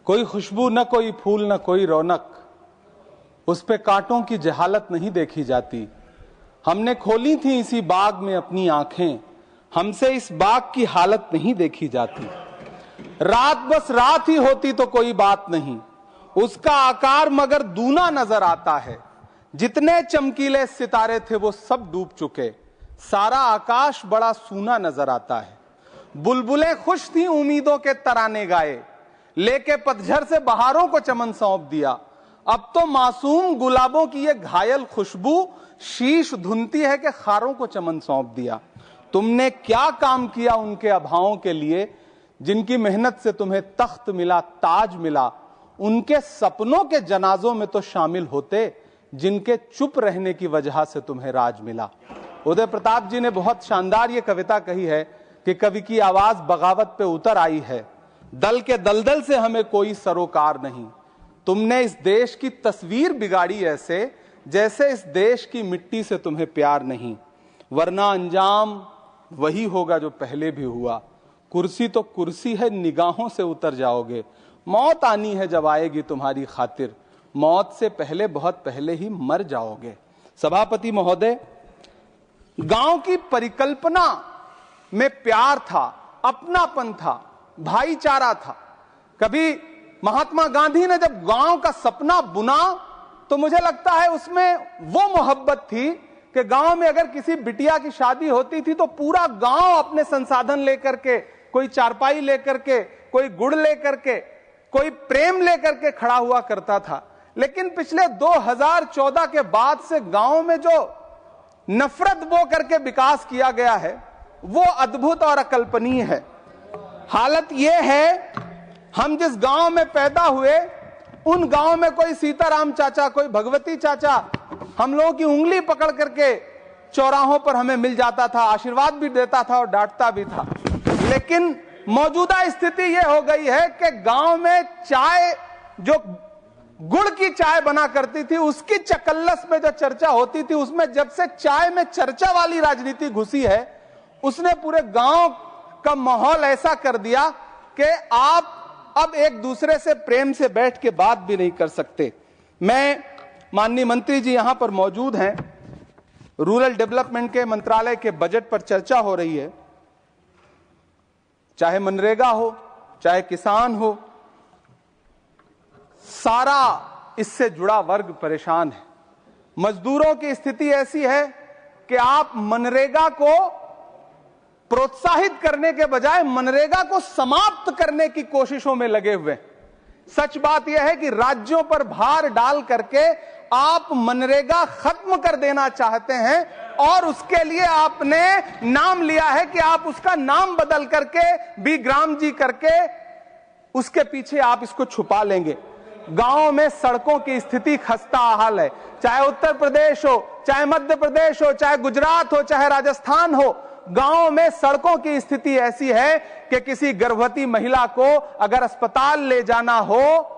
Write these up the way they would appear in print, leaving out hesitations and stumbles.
कोई खुशबू न कोई फूल न कोई रौनक, उस पे कांटों की जहालत नहीं देखी जाती। हमने खोली थी इसी बाग में अपनी आंखें, हमसे इस बाग की हालत नहीं देखी जाती। रात बस रात ही होती तो कोई बात नहीं, उसका आकार मगर दूना नजर आता है। जितने चमकीले सितारे थे वो सब डूब चुके, सारा आकाश बड़ा सूना नजर आता है। बुलबुलें खुश थी उम्मीदों के तराने गाए, लेके पतझड़ से बहारों को चमन सौंप दिया। अब तो मासूम गुलाबों की ये घायल खुशबू शीश धुनती है कि खारों को चमन सौंप दिया। तुमने क्या काम किया उनके अभावों के लिए, जिनकी मेहनत से तुम्हें तख्त मिला, ताज मिला। उनके सपनों के जनाजों में तो शामिल होते, जिनके चुप रहने की वजह से तुम्हें राज मिला। उदय प्रताप जी ने बहुत शानदार ये कविता कही है कि कवि की आवाज बगावत पे उतर आई है। दल के दलदल से हमें कोई सरोकार नहीं, तुमने इस देश की तस्वीर बिगाड़ी ऐसे, जैसे इस देश की मिट्टी से तुम्हें प्यार नहीं। वरना अंजाम वही होगा जो पहले भी हुआ। कुर्सी तो कुर्सी है, निगाहों से उतर जाओगे। मौत आनी है जब आएगी तुम्हारी खातिर, मौत से पहले बहुत पहले ही मर जाओगे। सभापति महोदय, गांव की परिकल्पना में प्यार था, अपनापन था, भाईचारा था। कभी महात्मा गांधी ने जब गांव का सपना बुना तो मुझे लगता है उसमें वो मोहब्बत थी कि गांव में अगर किसी बिटिया की शादी होती थी तो पूरा गांव अपने संसाधन लेकर के, कोई चारपाई लेकर के, कोई गुड़ लेकर के, कोई प्रेम लेकर के खड़ा हुआ करता था। लेकिन पिछले 2014 के बाद से गांव में जो नफरत बो करके विकास किया गया है वो अद्भुत और अकल्पनीय है। हालत यह है, हम जिस गांव में पैदा हुए उन गांव में कोई सीताराम चाचा, कोई भगवती चाचा हम लोगों की उंगली पकड़ करके चौराहों पर हमें मिल जाता था, आशीर्वाद भी देता था और डांटता भी था। लेकिन मौजूदा स्थिति यह हो गई है कि गांव में चाय, जो गुड़ की चाय बना करती थी, उसकी चकल्लस में जो चर्चा होती थी, उसमें जब से चाय में चर्चा वाली राजनीति घुसी है, उसने पूरे गांव का माहौल ऐसा कर दिया कि आप अब एक दूसरे से प्रेम से बैठ के बात भी नहीं कर सकते। मैं, माननीय मंत्री जी यहां पर मौजूद हैं, रूरल डेवलपमेंट के मंत्रालय के बजट पर चर्चा हो रही है। चाहे मनरेगा हो, चाहे किसान हो, सारा इससे जुड़ा वर्ग परेशान है। मजदूरों की स्थिति ऐसी है कि आप मनरेगा को प्रोत्साहित करने के बजाय मनरेगा को समाप्त करने की कोशिशों में लगे हुए। सच बात यह है कि राज्यों पर भार डाल करके आप मनरेगा खत्म कर देना चाहते हैं और उसके लिए आपने नाम लिया है कि आप उसका नाम बदल करके बीग्राम जी करके उसके पीछे आप इसको छुपा लेंगे। गांव में सड़कों की स्थिति खस्ता हाल है, चाहे उत्तर प्रदेश हो, चाहे मध्य प्रदेश हो, चाहे गुजरात हो, चाहे राजस्थान हो। गांव में सड़कों की स्थिति ऐसी है कि किसी गर्भवती महिला को अगर अस्पताल ले जाना हो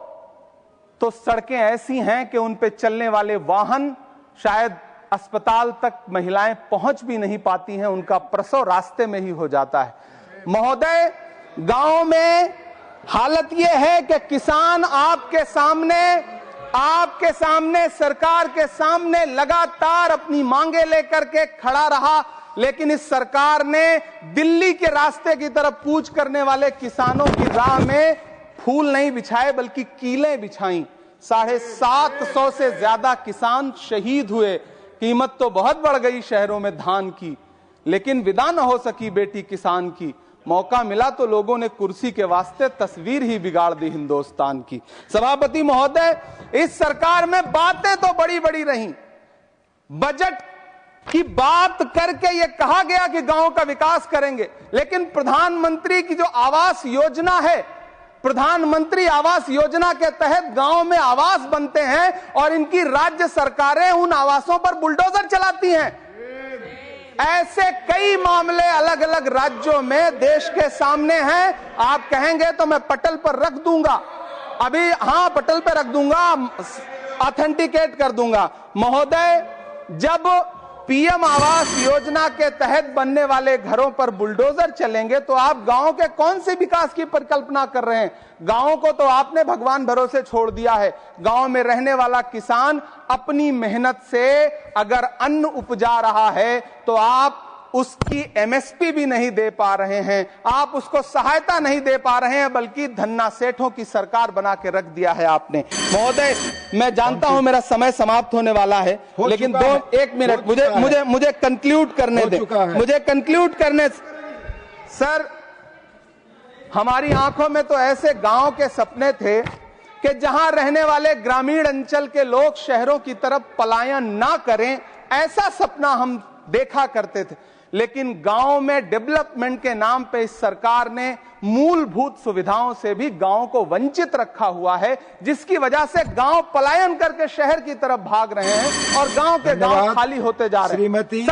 तो सड़कें ऐसी हैं कि उन पे चलने वाले वाहन शायद अस्पताल तक महिलाएं पहुंच भी नहीं पाती हैं, उनका प्रसव रास्ते में ही हो जाता है। महोदय, गांव में हालत यह है कि किसान आपके सामने सरकार के सामने लगातार अपनी मांगे लेकर के खड़ा रहा, लेकिन इस सरकार ने दिल्ली के रास्ते की तरफ कूच करने वाले किसानों की राह में फूल नहीं बिछाए बल्कि कीलें बिछाई। 750 से ज्यादा किसान शहीद हुए। कीमत तो बहुत बढ़ गई शहरों में धान की, लेकिन विदा न हो सकी बेटी किसान की। मौका मिला तो लोगों ने कुर्सी के वास्ते तस्वीर ही बिगाड़ दी हिंदुस्तान की। सभापति महोदय, इस सरकार में बातें तो बड़ी बड़ी रही। बजट की बात करके यह कहा गया कि गांव का विकास करेंगे, लेकिन प्रधानमंत्री की जो आवास योजना है, प्रधानमंत्री आवास योजना के तहत गांव में आवास बनते हैं और इनकी राज्य सरकारें उन आवासों पर बुलडोजर चलाती हैं। ऐसे कई मामले अलग अलग राज्यों में देश के सामने हैं। आप कहेंगे तो मैं पटल पर रख दूंगा, अभी हां पटल पर रख दूंगा, ऑथेंटिकेट कर दूंगा। महोदय, जब पीएम आवास योजना के तहत बनने वाले घरों पर बुलडोजर चलेंगे तो आप गांव के कौन से विकास की परिकल्पना कर रहे हैं? गांव को तो आपने भगवान भरोसे छोड़ दिया है। गांव में रहने वाला किसान अपनी मेहनत से अगर अन्न उपजा रहा है तो आप उसकी एमएसपी भी नहीं दे पा रहे हैं, आप उसको सहायता नहीं दे पा रहे हैं, बल्कि धन्ना सेठों की सरकार बना के रख दिया है आपने। महोदय, मैं जानता हूं मेरा समय समाप्त होने वाला है, लेकिन एक मिनट मुझे कंक्लूड करने दे, मुझे कंक्लूड करने। सर, हमारी आंखों में तो ऐसे गांव के सपने थे कि जहां रहने वाले ग्रामीण अंचल के लोग शहरों की तरफ पलायन ना करें, ऐसा सपना हम देखा करते थे। लेकिन गांव में डेवलपमेंट के नाम पे इस सरकार ने मूलभूत सुविधाओं से भी गांव को वंचित रखा हुआ है, जिसकी वजह से गांव पलायन करके शहर की तरफ भाग रहे हैं और गांव के गांव खाली होते जा रहे हैं।